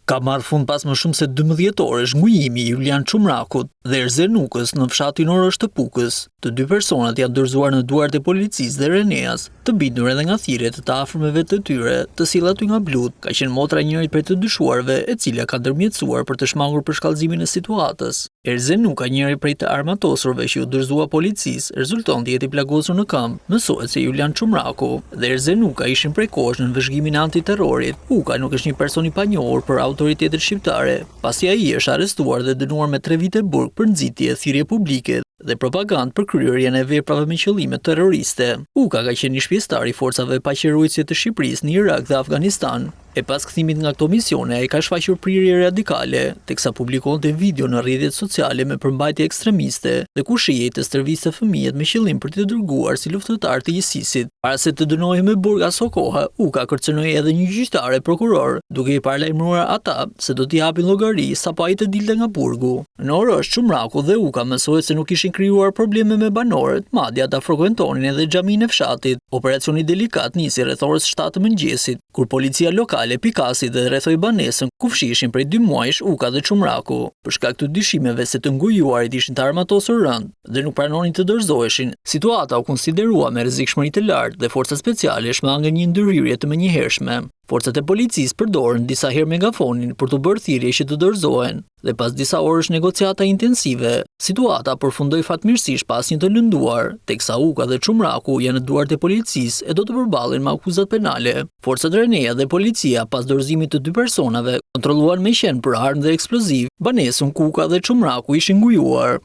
Ka marrë fund pas më shumë se 12 orësh ngujimi i Julian Çumrakut dhe Erzenukës në fshatin Orosh të Pukës. Të dy personat janë dorëzuar në duart e policisë dhe Reneas, të bindur edhe nga thirrjet e të afërmeve të tyre, të cilat nga blut, ka qenë motra e njërit prej të dyshuarve, e cila ka ndërmjetësuar për të shmangur për shkallëzimin e situatës. Erzenuka, njëri prej të armatosurve që u dorëzua policisë, rezulton të jetë i plagosur në këmbë. Mësohet se Julian Çumraku dhe Erzenuka ishin prej kohësh në vëzhgimin e antiterrorit. Uka nuk është një person i panjohur për autoritetet shqiptare, pasi ai është arrestuar dhe dënuar me 3 vite burg për nxitje, thirrje publike dhe propagandë për kryerjen e veprave me qëllime terroriste. Uka ka qenë një shpjestar i forcave paqërrojtëse të Shqipërisë në Irak dhe Afganistan. E pas kthimit nga këto misione, ai ka shfaqur prirje radikale, teksa publikonte video në rrjetet sociale me përmbajtje ekstremiste dhe ku shihej të stërviste fëmijët me qëllim për t'i dërguar si luftëtar të ISIS-it. Para se të dënohej me burg aso kohë, Uka kërcënoi edhe një gjyqtare prokuror, duke i paralajmëruar ata se do t'i japin llogari sapo ai të dilte nga burgu. Në Orosh, Çumraku dhe Uka mësohet se nuk ishin krijuar probleme me banorët, madje ata frekuentonin edhe xhaminë e fshatit. Operacioni delikat nisi rreth orës 7 të mëngjesit, kur policia lokale pikasi dhe rrethoi banesën ku fshihishin prej 2 muajsh Uka dhe Çumraku. Për shkak të dyshimeve se të ngujuarit ishin të armatosur rënd dhe nuk pranonin të dorëzoheshin, situata u konsiderua me rrezikshmëri të lartë dhe forcat speciale shmangën një ndërhyrje të menjëhershme. Forcat e policisë përdorën disa herë megafonin për të bërë thirrje që të dorëzohen, dhe pas disa orësh negociata intensive, situata përfundoi fatmirësisht pa asnjë të lënduar, teksa Uka dhe Çumraku janë në duart e policisë e do të përballen me akuzat penale. Forcat Renea dhe policia, pas dorëzimit të 2 personave, kontrolluan me qenë për armë dhe eksploziv banesën ku Uka dhe Çumraku ishin ngujuar.